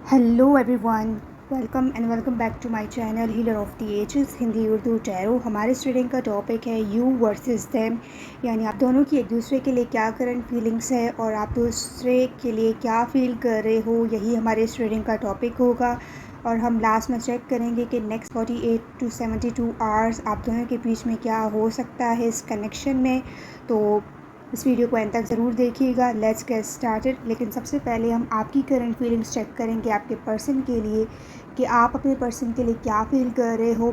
Hello everyone, welcome back to my channel healer of the ages Hindi Urdu tarot. हमारे reading का topic है you versus them, यानी आप दोनों की एक दूसरे के लिए क्या करंट फीलिंग्स है और आप दूसरे के लिए क्या फ़ील कर रहे हो। यही हमारे इस रीडिंग का टॉपिक होगा और हम लास्ट में चेक करेंगे कि नेक्स्ट 48 टू 72 आवर्स आप दोनों के बीच में क्या हो सकता है इस कनेक्शन में। तो इस वीडियो को एंड तक ज़रूर देखिएगा। Let's get started. लेकिन सबसे पहले हम आपकी करंट फीलिंग्स चेक करेंगे आपके पर्सन के लिए कि आप अपने पर्सन के लिए क्या फ़ील कर रहे हो।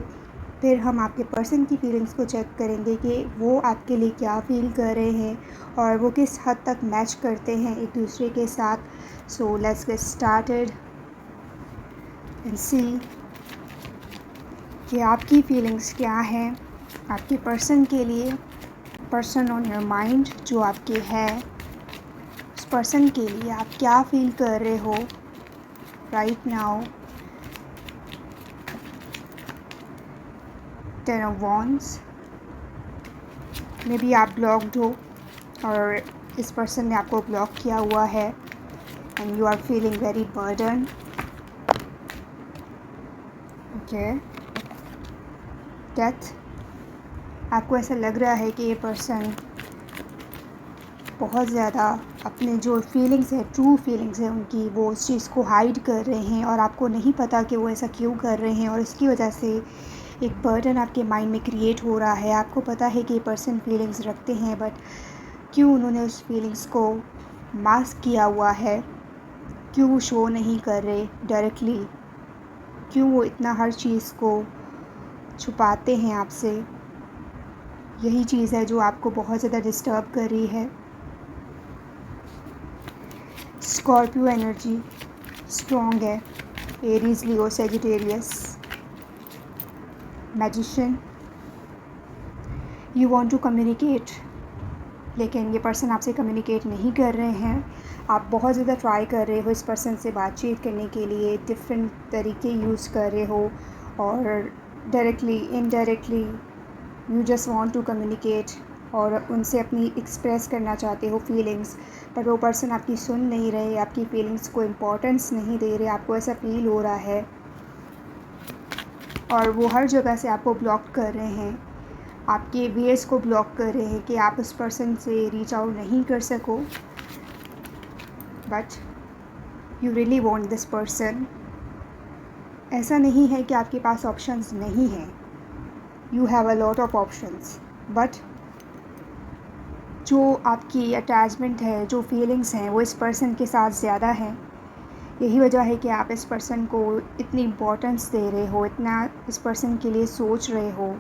फिर हम आपके पर्सन की फीलिंग्स को चेक करेंगे कि वो आपके लिए क्या फ़ील कर रहे हैं और वो किस हद तक मैच करते हैं एक दूसरे के साथ। So let's get started and see कि आपकी फीलिंग्स क्या हैं आपके पर्सन के लिए। पर्सन ऑन योर माइंड जो आपके है, उस पर्सन के लिए आप क्या फ़ील कर रहे हो right now. 10 of wands. May be आप ब्लॉक्ड हो और इस पर्सन ने आपको ब्लॉक किया हुआ है and you are feeling very burden. Okay, death. आपको ऐसा लग रहा है कि ये पर्सन बहुत ज़्यादा अपने जो फीलिंग्स है, ट्रू फीलिंग्स है उनकी, वो उस चीज़ को हाइड कर रहे हैं और आपको नहीं पता कि वो ऐसा क्यों कर रहे हैं और इसकी वजह से एक बर्डन आपके माइंड में क्रिएट हो रहा है। आपको पता है कि ये पर्सन फीलिंग्स रखते हैं, बट क्यों उन्होंने उस फीलिंग्स को मास्क किया हुआ है, क्यों वो शो नहीं कर रहे डायरेक्टली, क्यों वो इतना हर चीज़ को छुपाते हैं आपसे। यही चीज़ है जो आपको बहुत ज़्यादा डिस्टर्ब कर रही है। स्कॉर्पियो एनर्जी स्ट्रॉन्ग है। Aries, Leo, Sagittarius. Magician. You want to communicate, लेकिन ये पर्सन आपसे कम्युनिकेट नहीं कर रहे हैं। आप बहुत ज़्यादा ट्राई कर रहे हो इस पर्सन से बातचीत करने के लिए, डिफरेंट तरीके यूज़ कर रहे हो और directly indirectly you just want to communicate और उनसे अपनी एक्सप्रेस करना चाहते हो फीलिंग्स, पर वो पर्सन आपकी सुन नहीं रहे, आपकी फीलिंग्स को इम्पोर्टेंस नहीं दे रहे। आपको ऐसा फील हो रहा है और वो हर जगह से आपको ब्लॉक कर रहे हैं, आपके वेज को ब्लॉक कर रहे हैं कि आप उस पर्सन से रीच आउट नहीं कर सको। But you really want this person. ऐसा नहीं है कि आपके पास ऑप्शंस नहीं हैं, you have a lot of options, but जो आपकी अटैचमेंट है, जो फीलिंग्स हैं, वो इस पर्सन के साथ ज़्यादा हैं। यही वजह है कि आप इस पर्सन को इतनी इम्पोर्टेंस दे रहे हो, इतना इस पर्सन के लिए सोच रहे हो,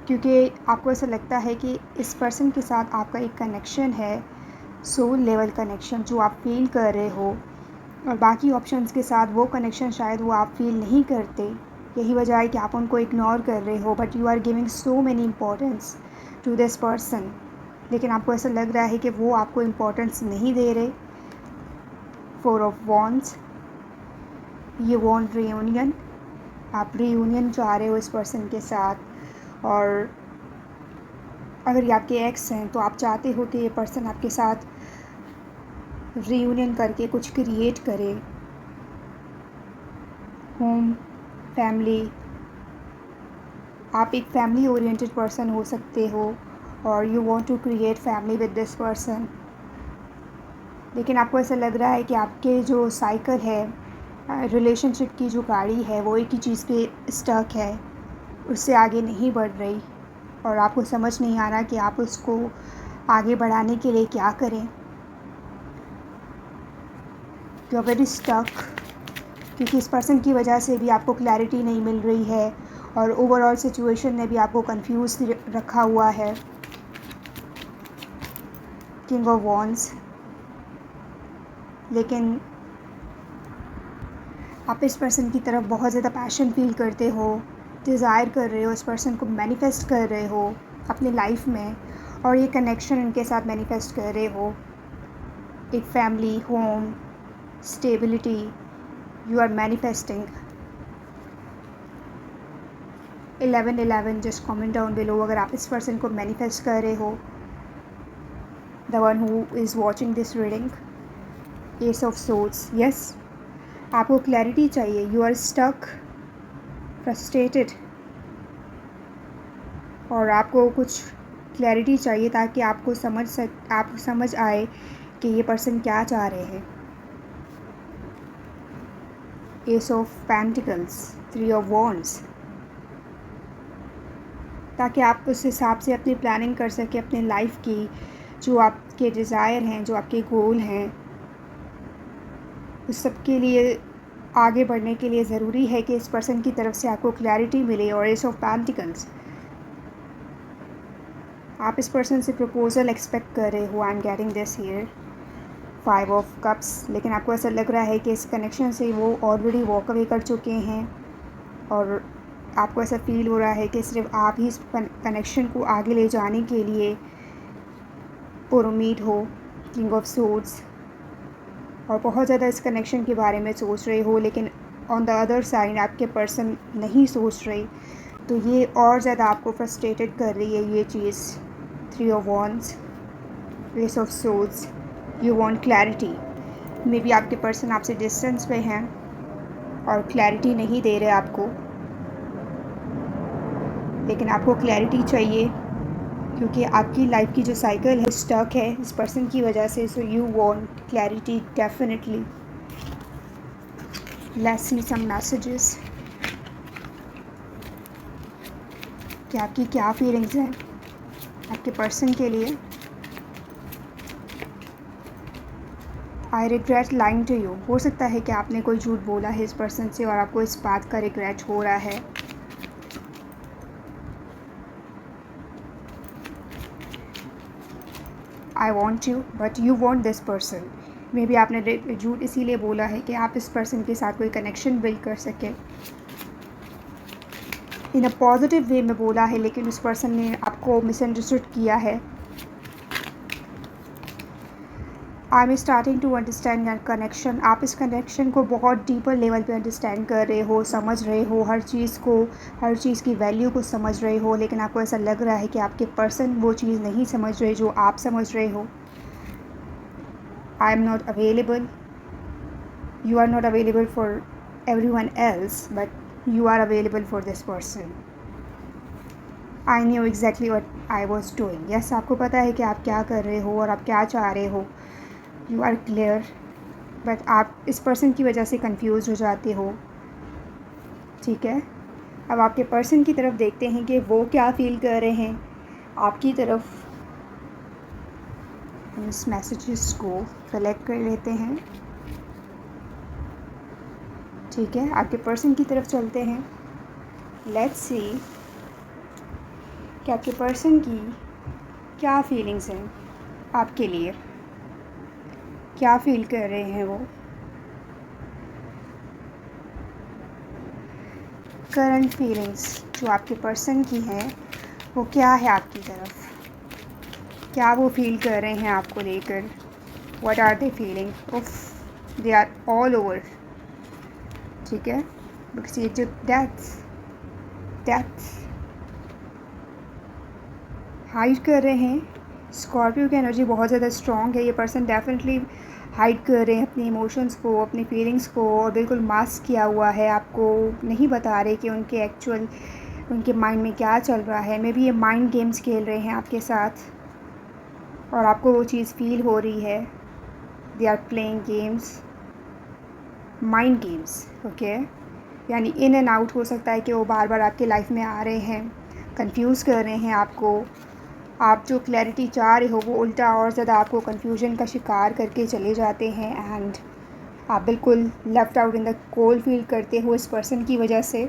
क्योंकि आपको ऐसा लगता है कि इस पर्सन के साथ आपका एक कनेक्शन है, सोल लेवल कनेक्शन जो आप फील कर रहे हो, और बाकी ऑप्शंस के साथ वो कनेक्शन शायद वो आप फील नहीं करते। यही वजह है कि आप उनको इग्नोर कर रहे हो, but you are giving so many importance to this person. लेकिन आपको ऐसा लग रहा है कि वो आपको इम्पोर्टेंस नहीं दे रहे। 4 ऑफ वॉन्ड्स। ये वॉन्ट रीयूनियन, आप रीयूनियन चाह रहे हो इस पर्सन के साथ, और अगर ये आपके एक्स हैं तो आप चाहते हो कि ये पर्सन आपके साथ रीयूनियन करके कुछ क्रिएट करे। होम, फैमिली, आप एक फैमिली ओरिएंटेड पर्सन हो सकते हो और you want to create family with this person. लेकिन आपको ऐसा लग रहा है कि आपके जो साइकिल है, रिलेशनशिप की जो गाड़ी है, वो एक ही चीज़ पे स्टक है, उससे आगे नहीं बढ़ रही और आपको समझ नहीं आ रहा कि आप उसको आगे बढ़ाने के लिए क्या करें। यू आर वेरी स्टक, क्योंकि इस पर्सन की वजह से भी आपको क्लैरिटी नहीं मिल रही है और ओवरऑल सिचुएशन ने भी आपको कंफ्यूज रखा हुआ है। King of wands. लेकिन आप इस पर्सन की तरफ बहुत ज़्यादा पैशन फील करते हो, डिज़ायर कर रहे हो, इस पर्सन को मैनिफेस्ट कर रहे हो अपनी लाइफ में और ये कनेक्शन इनके साथ मैनिफेस्ट कर रहे हो। एक family, home, stability you are manifesting. 1111 just comment down below अगर आप इस पर्सन को मैनिफेस्ट कर रहे हो। The one who is watching this reading. Ace of swords, yes, आपको क्लैरिटी चाहिए, यू आर स्टक, फ्रस्ट्रेटेड, और आपको कुछ क्लैरिटी चाहिए ताकि आपको समझ आए कि ये पर्सन क्या चाह रहे हैं। S of pentacles, 3 of wands, ताकि आप उस हिसाब से अपनी प्लानिंग कर सकें अपने लाइफ की, जो आपके डिज़ायर हैं, जो आपके गोल हैं, उस सब के लिए आगे बढ़ने के लिए ज़रूरी है कि इस पर्सन की तरफ से आपको क्लैरिटी मिले। और एस ऑफ पेंटिकल्स, आप इस पर्सन से प्रपोज़ल एक्सपेक्ट कर रहे हो, आई am getting this here. 5 of cups, लेकिन आपको ऐसा लग रहा है कि इस कनेक्शन से वो ऑलरेडी वॉक अवे कर चुके हैं और आपको ऐसा फ़ील हो रहा है कि सिर्फ आप ही इस कनेक्शन को आगे ले जाने के लिए पुरुमीद हो। किंग ऑफ सोर्ड्स, और बहुत ज़्यादा इस कनेक्शन के बारे में सोच रहे हो, लेकिन ऑन द अदर साइड आपके पर्सन नहीं सोच रहे, तो ये और ज़्यादा आपको फ्रस्ट्रेटेड कर रही है ये चीज़। 3 of wands, S of swords, you want clarity. May be आपके पर्सन आपसे डिस्टेंस पे हैं और क्लैरिटी नहीं दे रहे आपको, लेकिन आपको क्लैरिटी चाहिए क्योंकि आपकी लाइफ की जो साइकिल है स्टक है इस पर्सन की वजह से। So you want clarity definitely. Let's see some messages कि आपकी क्या फीलिंग्स हैं आपके पर्सन के लिए। I regret lying to you, हो सकता है कि आपने कोई झूठ बोला है इस पर्सन से और आपको इस बात का रिग्रेट हो रहा है। I want you but you want this person, may be आपने झूठ इसीलिए बोला है कि आप इस पर्सन के साथ कोई कनेक्शन बिल्ड कर सकें। इन अ पॉजिटिव वे में बोला है, लेकिन उस पर्सन ने आपको मिसअंडरस्टूड किया है। I am starting to understand that connection, आप इस कनेक्शन को बहुत डीपर लेवल पे अंडरस्टैंड कर रहे हो, समझ रहे हो हर चीज़ को, हर चीज़ की वैल्यू को समझ रहे हो, लेकिन आपको ऐसा लग रहा है कि आपके पर्सन वो चीज़ नहीं समझ रहे जो आप समझ रहे हो। I am not available, you are not available for everyone else but you are available for this person. I knew exactly what I was doing. Yes, आपको पता है कि आप क्या कर रहे हो और आप क्या चाह रहे हो। You are clear, but आप इस person की वजह से confused हो जाते हो। ठीक है, अब आपके person की तरफ देखते हैं कि वो क्या फील कर रहे हैं आपकी तरफ। हम इस मैसेजेस को कलेक्ट कर लेते हैं। ठीक है, आपके पर्सन की तरफ चलते हैं। लेट्स सी कि आपके पर्सन की क्या फीलिंग्स हैं आपके लिए, क्या फील कर रहे हैं वो। करंट फीलिंग्स जो आपके पर्सन की हैं वो क्या है आपकी तरफ, क्या वो फील कर रहे हैं आपको लेकर। व्हाट आर दे फीलिंग, उफ दे आर ऑल ओवर। ठीक है, बिकॉज ये जो डेथ हाइड कर रहे हैं, स्कॉर्पियो की एनर्जी बहुत ज़्यादा स्ट्रॉन्ग है। ये पर्सन डेफिनेटली हाइड कर रहे हैं अपने इमोशंस को, अपनी फीलिंग्स को, और बिल्कुल मास्क किया हुआ है, आपको नहीं बता रहे कि उनके माइंड में क्या चल रहा है। मे बी ये माइंड गेम्स खेल रहे हैं आपके साथ और आपको वो चीज़ फील हो रही है। They are playing games, mind games. Okay, यानी इन एंड आउट हो सकता है कि वो बार बार आपके लाइफ में आ रहे हैं, कंफ्यूज कर रहे हैं आपको। आप जो क्लैरिटी चाह रहे हो वो उल्टा और ज़्यादा आपको कंफ्यूजन का शिकार करके चले जाते हैं एंड आप बिल्कुल left out in the cold feel करते हो इस पर्सन की वजह से।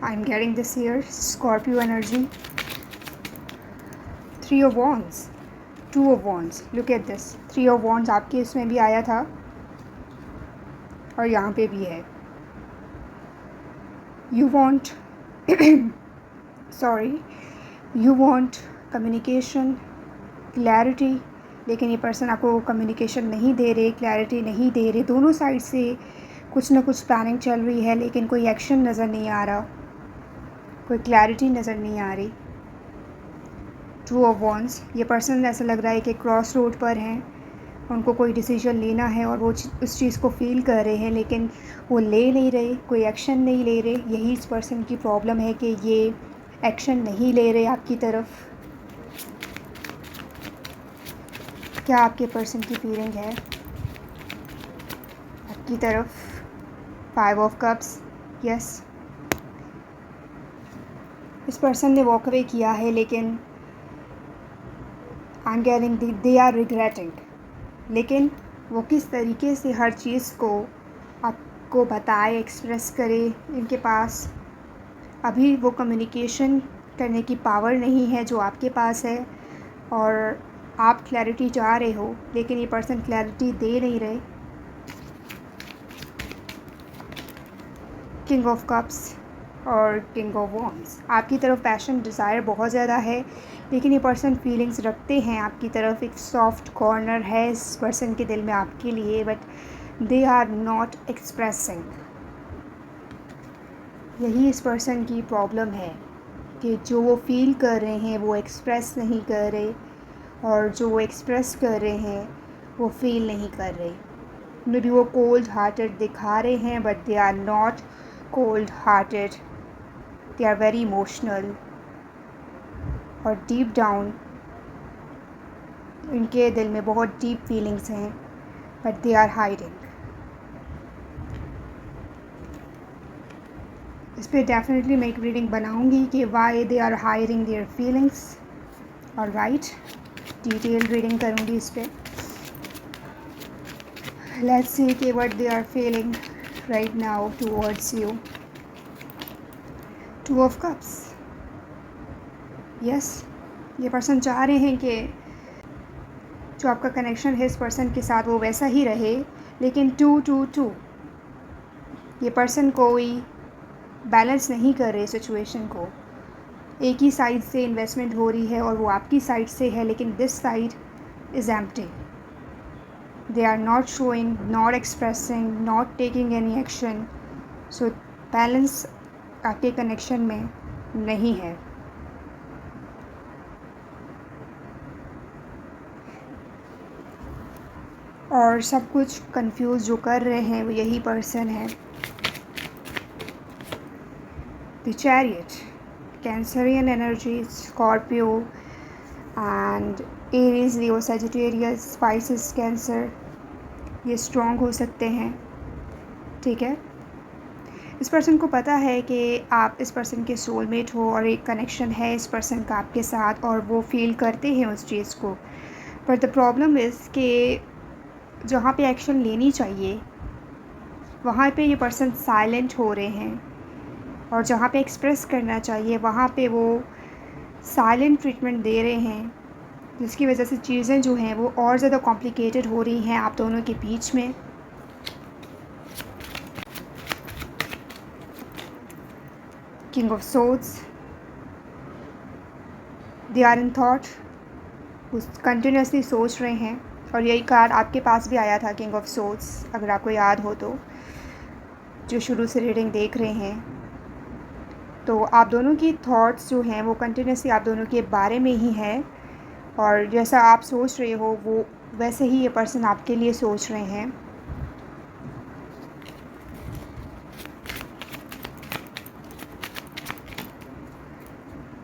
आई am getting this here, Scorpio energy. 3 of wands, 2 of wands, look at this. 3 of wands आपके इसमें भी आया था और यहाँ पे भी है। You want sorry, you want communication, clarity, लेकिन ये पर्सन आपको कम्युनिकेशन नहीं दे रहे, क्लैरिटी नहीं दे रहे। दोनों साइड से कुछ ना कुछ प्लानिंग चल रही है, लेकिन कोई एक्शन नज़र नहीं आ रहा, कोई क्लैरिटी नज़र नहीं आ रही। 2 ऑफ वॉन्ड्स, ये पर्सन ऐसा लग रहा है कि क्रॉस रोड पर हैं, उनको कोई डिसीजन लेना है और वो उस चीज़ को फ़ील कर रहे हैं, लेकिन वो ले नहीं रहे, कोई एक्शन नहीं ले रहे। यही इस पर्सन की प्रॉब्लम है कि ये एक्शन नहीं ले रहे आपकी तरफ। क्या आपके पर्सन की फीलिंग है आपकी तरफ? 5 ऑफ कप्स, यस। इस पर्सन ने वॉक अवे किया है, लेकिन I am getting they are regretting. लेकिन वो किस तरीके से हर चीज़ को आपको बताए, एक्सप्रेस करे, इनके पास अभी वो कम्युनिकेशन करने की पावर नहीं है जो आपके पास है। और आप क्लैरिटी चाह रहे हो, लेकिन ये पर्सन क्लैरिटी दे नहीं रहे। किंग ऑफ कप्स और किंग ऑफ वॉन्ड्स। आपकी तरफ पैशन, डिज़ायर बहुत ज़्यादा है, लेकिन ये पर्सन फीलिंग्स रखते हैं आपकी तरफ। एक सॉफ्ट कॉर्नर है इस पर्सन के दिल में आपके लिए, but they are not expressing. यही इस पर्सन की प्रॉब्लम है कि जो वो फील कर रहे हैं वो एक्सप्रेस नहीं कर रहे, और जो वो एक्सप्रेस कर रहे हैं वो फील नहीं कर रहे। मे बी वो कोल्ड हार्टेड दिखा रहे हैं, but they are not cold hearted, they are very emotional. और डीप डाउन इनके दिल में बहुत डीप फीलिंग्स हैं, बट दे आर हाइडिंग। इस पर डेफिनेटली मैं एक रीडिंग बनाऊंगी कि why they are hiding their feelings. और राइट, डिटेल रीडिंग करूंगी इस पर। लेट्स सी कि what they are feeling right now towards you. 2 of cups, yes. ये पर्सन चाह रहे हैं कि जो आपका कनेक्शन है इस पर्सन के साथ वो वैसा ही रहे, लेकिन 2-2-2 ये पर्सन कोई बैलेंस नहीं कर रहे सिचुएशन को। एक ही साइड से इन्वेस्टमेंट हो रही है और वो आपकी साइड से है, लेकिन this side is empty. They are not showing, not expressing, not taking any action. So balance आपके कनेक्शन में नहीं है। और सब कुछ कंफ्यूज जो कर रहे हैं वो यही पर्सन है। The chariot, Cancerian energy, Scorpio and Aries, Leo, Sagittarius, spices, Cancer, ये स्ट्रॉन्ग हो सकते हैं, ठीक है। इस पर्सन को पता है कि आप इस पर्सन के सोलमेट हो और एक कनेक्शन है इस पर्सन का आपके साथ, और वो फील करते हैं उस चीज़ को। पर द प्रॉब्लम इज़ कि जहाँ पे एक्शन लेनी चाहिए वहाँ पे ये पर्सन साइलेंट हो रहे हैं, और जहाँ पे एक्सप्रेस करना चाहिए वहाँ पे वो साइलेंट ट्रीटमेंट दे रहे हैं, जिसकी वजह से चीज़ें जो हैं वो और ज़्यादा कॉम्प्लिकेटेड हो रही हैं आप दोनों के बीच में। King of swords, they are in thought, उस कंटिन्यूसली सोच रहे हैं। और यही कार्ड आपके पास भी आया था, किंग ऑफ सोर्ड्स, अगर आपको याद हो तो, जो शुरू से रीडिंग देख रहे हैं। तो आप दोनों की थॉट्स जो हैं वो कंटिन्यूसली आप दोनों के बारे में ही है, और जैसा आप सोच रहे हो वो वैसे ही ये पर्सन आपके लिए सोच रहे हैं।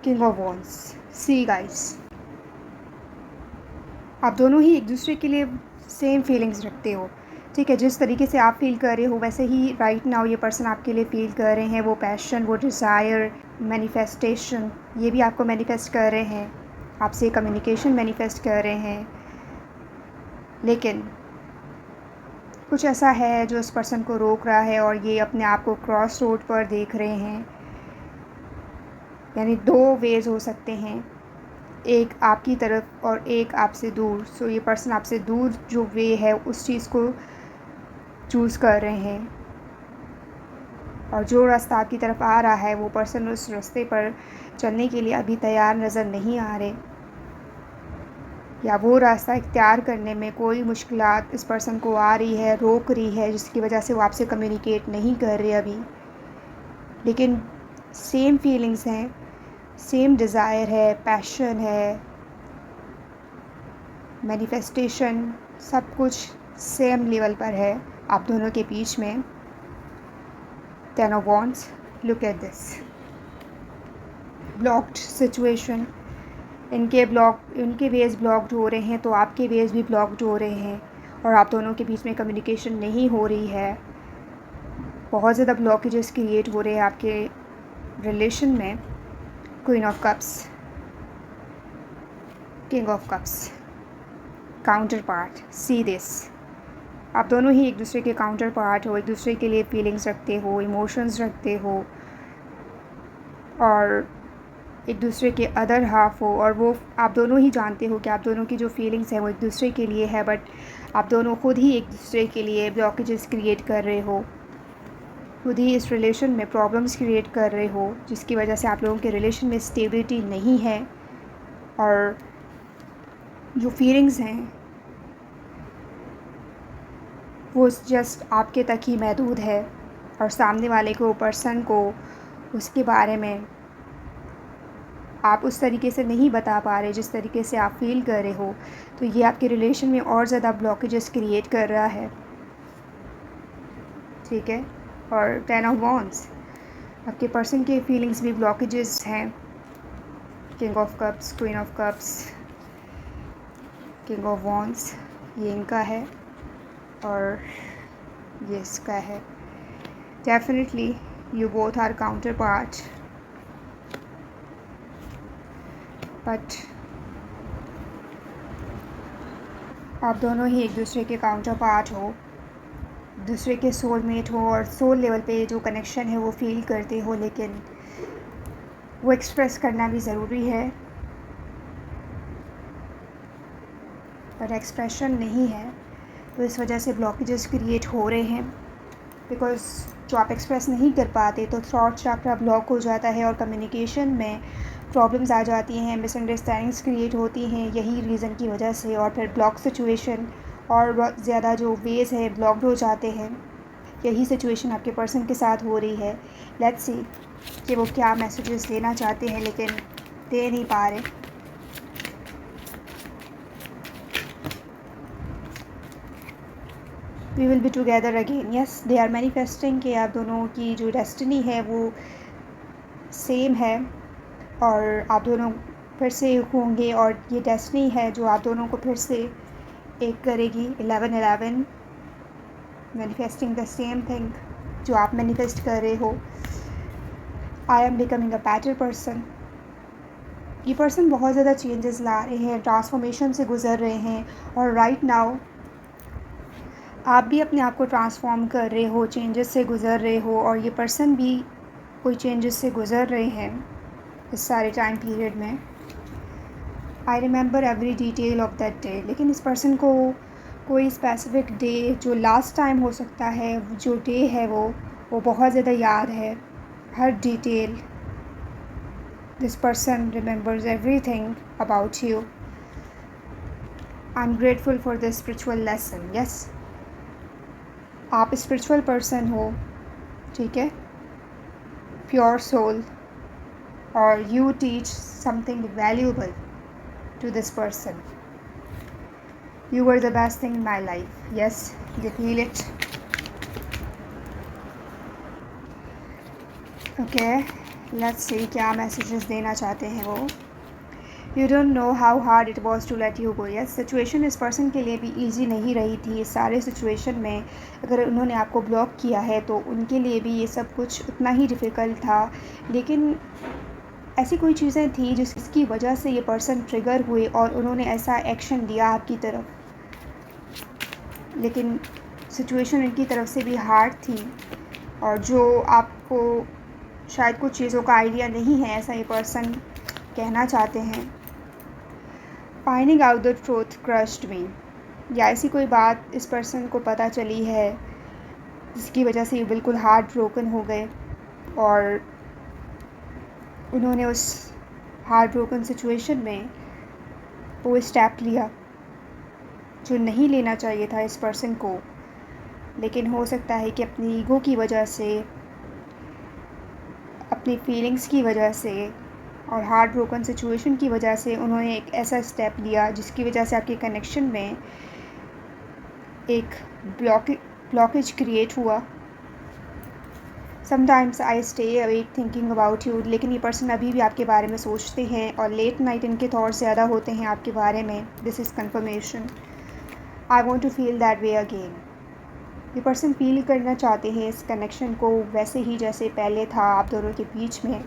King of wands, see guys, आप दोनों ही एक दूसरे के लिए सेम फीलिंग्स रखते हो, ठीक है। जिस तरीके से आप फील कर रहे हो वैसे ही राइट नाउ ये पर्सन आपके लिए फील कर रहे हैं। वो पैशन, वो डिज़ायर, मैनिफेस्टेशन, ये भी आपको मैनिफेस्ट कर रहे हैं, आपसे कम्युनिकेशन मैनिफेस्ट कर रहे हैं। लेकिन कुछ ऐसा है जो इस पर्सन को रोक रहा है, और ये अपने आप को क्रॉस रोड पर देख रहे हैं। यानी 2 वेज हो सकते हैं, एक आपकी तरफ और एक आपसे दूर। सो ये पर्सन आपसे दूर जो वे है उस चीज़ को चूज़ कर रहे हैं, और जो रास्ता आपकी तरफ आ रहा है वो पर्सन उस रास्ते पर चलने के लिए अभी तैयार नज़र नहीं आ रहे, या वो रास्ता इख्तियार करने में कोई मुश्किलात इस पर्सन को आ रही है, रोक रही है, जिसकी वजह से वो आपसे कम्युनिकेट नहीं कर रहे अभी। लेकिन सेम फीलिंग्स हैं, सेम डिज़ायर है, पैशन है, मैनिफेस्टेशन सब कुछ सेम लेवल पर है आप दोनों के बीच में। 10 of Wands, look at this. Blocked situation, इनके वेज ब्लॉक्ड हो रहे हैं तो आपके वेज भी ब्लॉक्ड हो रहे हैं और आप दोनों के बीच में कम्युनिकेशन नहीं हो रही है। बहुत ज़्यादा ब्लॉकेजेस क्रिएट हो रहे हैं आपके रिलेशन में। Queen of cups, king of cups, counter part, see this. आप दोनों ही एक दूसरे के काउंटर पार्ट हो, एक दूसरे के लिए फीलिंग्स रखते हो, इमोशंस रखते हो और एक दूसरे के अदर हाफ हो, और वो आप दोनों ही जानते हो कि आप दोनों की जो फीलिंग्स हैं वो एक दूसरे के लिए है, बट आप दोनों खुद ही एक दूसरे के लिए ब्लॉकेजेस क्रिएट कर रहे हो, खुद ही इस रिलेशन में प्रॉब्लम्स क्रिएट कर रहे हो, जिसकी वजह से आप लोगों के रिलेशन में स्टेबिलिटी नहीं है और जो फीलिंग्स हैं वो जस्ट आपके तक ही महदूद है और सामने वाले को, पर्सन को, उसके बारे में आप उस तरीके से नहीं बता पा रहे जिस तरीके से आप फील कर रहे हो। तो ये आपके रिलेशन में और ज़्यादा ब्लॉकेजेस क्रिएट कर रहा है, ठीक है। और 10 of Wands, आपके पर्सन के फीलिंग्स भी ब्लॉकेजेस हैं। King of cups, queen of cups, king of wands, ये इनका है और ये इसका है। Definitely you both are counterpart, but आप दोनों ही एक दूसरे के काउंटर पार्ट हो, दूसरे के सोलमेट हो और सोल लेवल पे जो कनेक्शन है वो फील करते हो, लेकिन वो एक्सप्रेस करना भी ज़रूरी है, पर एक्सप्रेशन नहीं है, तो इस वजह से ब्लॉकेजेस क्रिएट हो रहे हैं। बिकॉज़ जो आप एक्सप्रेस नहीं कर पाते तो थ्रॉट चक्रा ब्लॉक हो जाता है और कम्युनिकेशन में प्रॉब्लम्स आ जाती हैं, मिसअंडरस्टैंडिंग्स क्रिएट होती हैं यही रीज़न की वजह से, और फिर ब्लॉक सिचुएशन और बहुत ज़्यादा जो वेज है ब्लॉक्ड हो जाते हैं। यही सिचुएशन आपके पर्सन के साथ हो रही है। लेट्स सी कि वो क्या मैसेजेस देना चाहते हैं लेकिन दे नहीं पा रहे। We will be together again, yes they are manifesting कि आप दोनों की जो डेस्टिनी है वो सेम है और आप दोनों फिर से होंगे, और ये डेस्टिनी है जो आप दोनों को फिर से एक करेगी। 11-11, मैनिफेस्टिंग द सेम थिंग जो आप मैनिफेस्ट कर रहे हो। I am becoming a better person, ये पर्सन बहुत ज़्यादा चेंजेस ला रहे हैं, ट्रांसफॉर्मेशन से गुज़र रहे हैं और राइट नाउ आप भी अपने आप को ट्रांसफॉर्म कर रहे हो, चेंजेस से गुज़र रहे हो, और ये पर्सन भी कोई चेंजेस से गुज़र रहे हैं इस सारे टाइम पीरियड में। I remember every detail of that day, लेकिन इस पर्सन को कोई स्पेसिफिक डे जो लास्ट टाइम हो सकता है, जो डे है वो बहुत ज़्यादा याद है, हर detail. This person remembers everything about you. I am grateful for this spiritual lesson, yes आप स्पिरिचुअल पर्सन हो, ठीक है, प्योर सोल, और you teach something valuable to this person. You were the best thing in my life. Yes, you feel it. Okay, let's see क्या messages देना चाहते हैं वो। You don't know how hard it was to let you go. Yes, situation इस person के लिए भी easy नहीं रही थी। इस सारे situation में अगर उन्होंने आपको ब्लॉक किया है तो उनके लिए भी ये सब कुछ उतना ही डिफ़िकल्ट था, लेकिन ऐसी कोई चीज़ें थी जिसकी वजह से ये पर्सन ट्रिगर हुए और उन्होंने ऐसा एक्शन लिया आपकी तरफ, लेकिन सिचुएशन इनकी तरफ से भी हार्ड थी और जो आपको शायद कुछ चीज़ों का आइडिया नहीं है, ऐसा ये पर्सन कहना चाहते हैं। Finding out the truth crushed me, या ऐसी कोई बात इस पर्सन को पता चली है जिसकी वजह से ये बिल्कुल हार्ट ब्रोकन हो गए और उन्होंने उस हार्ट ब्रोकन सिचुएशन में वो स्टेप लिया जो नहीं लेना चाहिए था इस पर्सन को, लेकिन हो सकता है कि अपनी ईगो की वजह से, अपनी फीलिंग्स की वजह से और हार्ट ब्रोकन सिचुएशन की वजह से उन्होंने एक ऐसा स्टेप लिया जिसकी वजह से आपके कनेक्शन में एक ब्लॉकेज क्रिएट हुआ। Sometimes I stay awake thinking about you, लेकिन ये पर्सन अभी भी आपके बारे में सोचते हैं और लेट नाइट इनके थॉट्स ज़्यादा होते हैं आपके बारे में। This is confirmation. I want to feel that way again. ये पर्सन फील करना चाहते हैं इस कनेक्शन को वैसे ही जैसे पहले था आप दोनों के बीच में।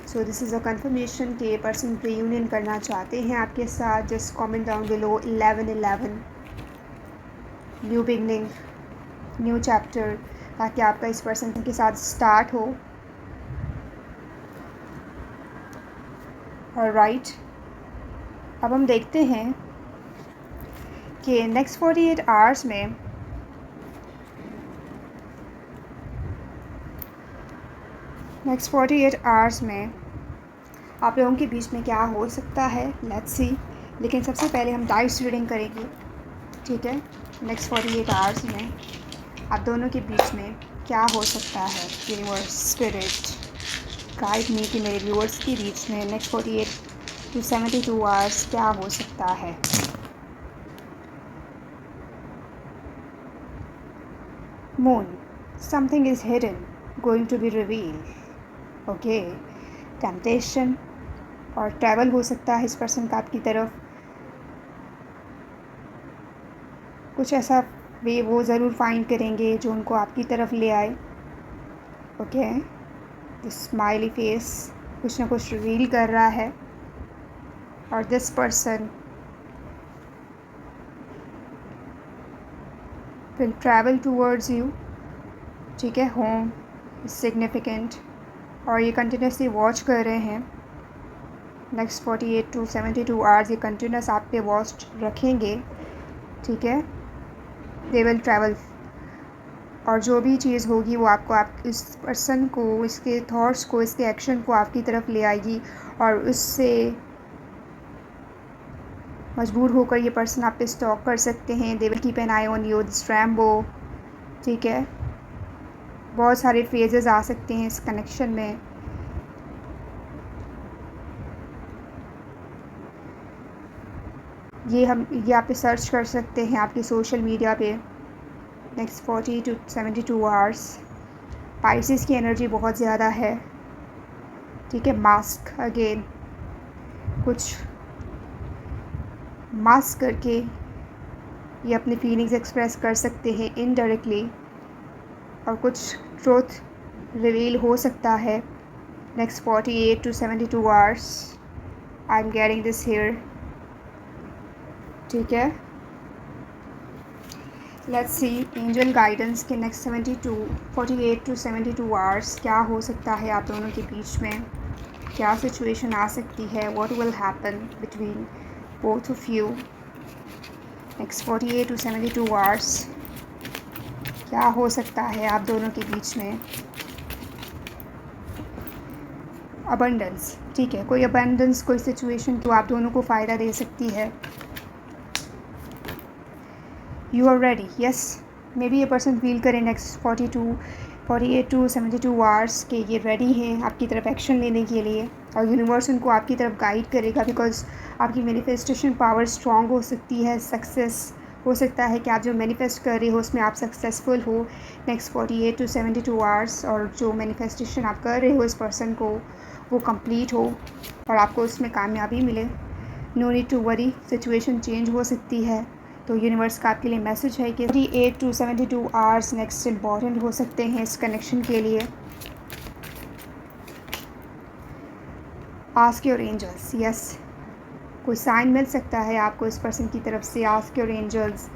So this is a conformation कि ये पर्सन रीयूनियन करना चाहते हैं आपके साथ। Just comment down below 1111, new beginning, new chapter, ताकि आपका इस पर्सन के साथ स्टार्ट हो। ऑलराइट, अब हम देखते हैं कि नेक्स्ट 48 आवर्स में आप लोगों के बीच में क्या हो सकता है। Let's see. लेकिन सबसे पहले हम डाइस रीडिंग करेंगे, ठीक है। नेक्स्ट 48 आवर्स में आप दोनों के बीच में क्या हो सकता है। यूनिवर्स, स्पिरिट, गाइड मी कि मेरे व्यूअर्स के बीच में नेक्स्ट 48 to 72 आवर्स क्या हो सकता है। Moon, something is hidden, going to be revealed. Okay, temptation और ट्रैवल हो सकता है इस पर्सन का आपकी तरफ। कुछ ऐसा वे वो ज़रूर फाइंड करेंगे जो उनको आपकी तरफ ले आए। ओके, स्माइली फेस कुछ ना कुछ रिवील कर रहा है। और this person will travel towards you, ठीक है। होम सिग्निफिकेंट, और ये कंटिन्यूसली वॉच कर रहे हैं। नेक्स्ट 48 to 72 आवर्स ये कंटिन्यूस आप पे वॉच रखेंगे, ठीक है। दे विल ट्रैवल, और जो भी चीज़ होगी वो आपको आप इस पर्सन को, इसके थॉट्स को, इसके एक्शन को आपकी तरफ ले आएगी, और उससे मजबूर होकर ये पर्सन आप पे स्टॉक कर सकते हैं। They will keep an I on you, this Rambo, ठीक है। बहुत सारे फेजेस आ सकते हैं इस कनेक्शन में। ये आप पे सर्च कर सकते हैं आपकी सोशल मीडिया पे। नेक्स्ट 40 to 72 आवर्स पाइसेस की एनर्जी बहुत ज़्यादा है, ठीक है। मास्क अगेन, कुछ मास्क करके ये अपनी फीलिंग्स एक्सप्रेस कर सकते हैं इनडायरेक्टली, और कुछ ट्रूथ रिवील हो सकता है। Next 48 to 72 hours I am getting this here, ठीक है। लेट्स सी एंजल गाइडेंस के नेक्स्ट 48 to 72 आवर्स क्या हो सकता है आप दोनों के बीच में। क्या सिचुएशन आ सकती है, what will happen between both of you. Next 48 to 72 hours क्या हो सकता है आप दोनों के बीच में। अबंडेंस, ठीक है। कोई अबंडेंस, कोई सिचुएशन तो आप दोनों को फ़ायदा दे सकती है। You are ready, yes. Maybe ये पर्सन फील करें नेक्स्ट 48 to 72 आवर्स के ये रेडी हैं आपकी तरफ एक्शन लेने के लिए, और यूनिवर्स उनको आपकी तरफ गाइड करेगा, बिकॉज आपकी मैनिफेस्टेशन पावर स्ट्रॉन्ग हो सकती है। सक्सेस हो सकता है कि आप जो मैनिफेस्ट कर रहे हो उसमें आप सक्सेसफुल हो नेक्स्ट 48 to 72 आवर्स, और जो मैनिफेस्टेशन आप कर रहे हो इस पर्सन को वो कंप्लीट हो और आपको उसमें कामयाबी मिले। No need to worry, situation change हो सकती है। तो यूनिवर्स का आपके लिए मैसेज है कि 48 to 72 आवर्स नेक्स्ट इम्पॉर्टेंट हो सकते हैं इस कनेक्शन के लिए। Ask your angels, yes. कोई साइन मिल सकता है आपको इस पर्सन की तरफ से। आस्क योर एंजल्स,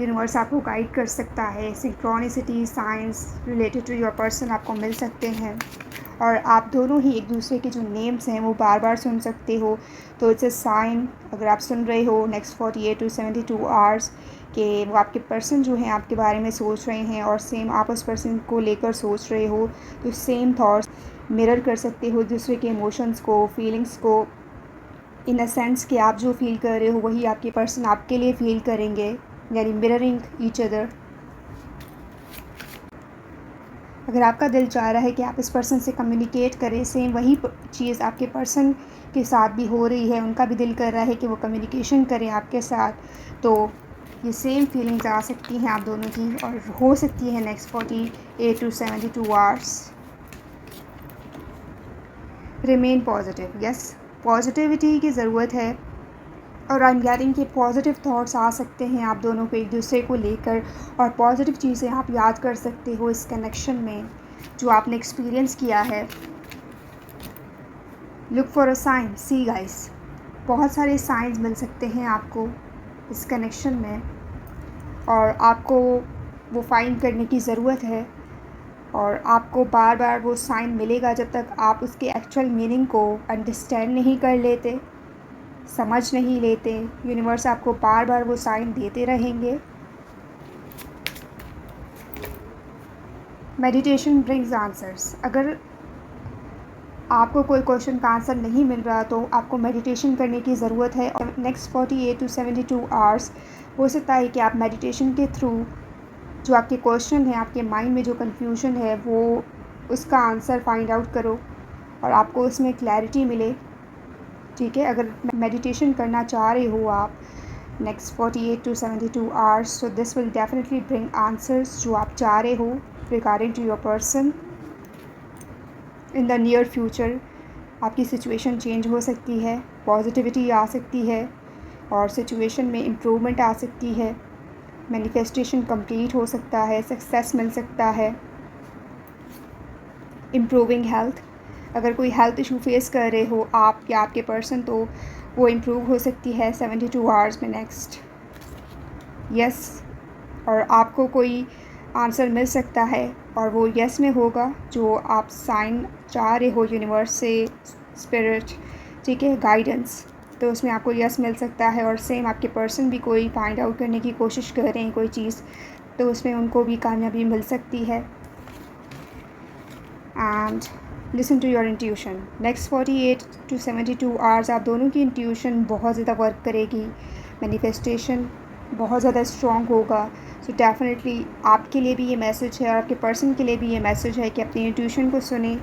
यूनिवर्स आपको गाइड कर सकता है। Synchronicity signs related to your person आपको मिल सकते हैं, और आप दोनों ही एक दूसरे के जो नेम्स हैं वो बार बार सुन सकते हो। तो इट्स अ साइन, अगर आप सुन रहे हो नेक्स्ट 48 to 72 आवर्स कि वो आपके पर्सन जो हैं आपके बारे में सोच रहे हैं, और सेम आप उस पर्सन को लेकर सोच रहे हो, तो सेम थॉट्स मिरर कर सकते हो दूसरे के इमोशंस को, फीलिंग्स को, इन अ सेंस कि आप जो फील कर रहे हो वही आपके पर्सन आपके लिए फील करेंगे, यानी मिररिंग ईच अदर। अगर आपका दिल चाह रहा है कि आप इस पर्सन से कम्युनिकेट करें, सेम वही चीज़ आपके पर्सन के साथ भी हो रही है, उनका भी दिल कर रहा है कि वो कम्युनिकेशन करें आपके साथ, तो ये सेम फीलिंग्स आ सकती हैं आप दोनों की और हो सकती है next 48 to 72 hours. Remain positive, yes positivity की ज़रूरत है और आई एम गेटिंग कि पॉजिटिव थॉट्स आ सकते हैं आप दोनों को एक दूसरे को लेकर और पॉजिटिव चीज़ें आप याद कर सकते हो इस कनेक्शन में जो आपने एक्सपीरियंस किया है। Look for a sign, see guys, बहुत सारे साइंस मिल सकते हैं आपको इस कनेक्शन में और आपको वो फाइंड करने की ज़रूरत है और आपको बार बार वो साइन मिलेगा जब तक आप उसके एक्चुअल मीनिंग को अंडरस्टैंड नहीं कर लेते, समझ नहीं लेते। यूनिवर्स आपको बार बार वो साइन देते रहेंगे। मेडिटेशन ब्रिंग्स आंसर्स, अगर आपको कोई क्वेश्चन का आंसर नहीं मिल रहा तो आपको मेडिटेशन करने की ज़रूरत है और नेक्स्ट 48 to 72 आवर्स हो सकता है कि आप मेडिटेशन के थ्रू जो आपके क्वेश्चन है, आपके माइंड में जो कन्फ्यूजन है, वो उसका आंसर फाइंड आउट करो और आपको उसमें क्लैरिटी मिले। ठीक है, अगर मेडिटेशन करना चाह रहे हो आप next 48 to 72 hours, so this will definitely bring answers जो आप चाह रहे हो regarding to your person. In the near future आपकी सिचुएशन चेंज हो सकती है, पॉजिटिविटी आ सकती है और सिचुएशन में इम्प्रूवमेंट आ सकती है, मैनिफेस्टेशन कंप्लीट हो सकता है, सक्सेस मिल सकता है, इम्प्रूविंग हेल्थ, अगर कोई हेल्थ इशू फेस कर रहे हो आप या आपके पर्सन तो वो इम्प्रूव हो सकती है 72 आवर्स में नेक्स्ट। यस, और आपको कोई आंसर मिल सकता है और वो यस में होगा जो आप साइन चाह रहे हो यूनिवर्स से, स्पिरिट, ठीक है, गाइडेंस, तो उसमें आपको यस मिल सकता है। और सेम आपके पर्सन भी कोई फाइंड आउट करने की कोशिश कर रहे हैं कोई चीज़, तो उसमें उनको भी कामयाबी मिल सकती है। And listen to your intuition, next 48 to 72 hours आप दोनों की इंट्यूशन बहुत ज़्यादा वर्क करेगी, मैनिफेस्टेशन बहुत ज़्यादा स्ट्रॉन्ग होगा। सो डेफिनेटली आपके लिए भी ये मैसेज है और आपके पर्सन के लिए भी ये मैसेज है कि अपनी इंट्यूशन को सुने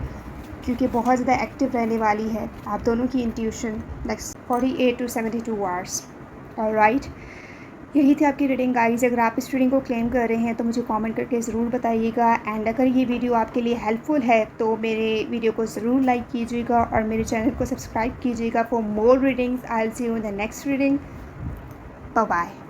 क्योंकि बहुत ज़्यादा एक्टिव रहने वाली है आप दोनों की intuition next 48 to 72 hours. Alright, यही थी आपकी रीडिंग गाइस। अगर आप इस रीडिंग को क्लेम कर रहे हैं तो मुझे कमेंट करके ज़रूर बताइएगा एंड अगर ये वीडियो आपके लिए हेल्पफुल है तो मेरे वीडियो को ज़रूर लाइक कीजिएगा और मेरे चैनल को सब्सक्राइब कीजिएगा for more readings. I will see you in the next reading. Bye bye.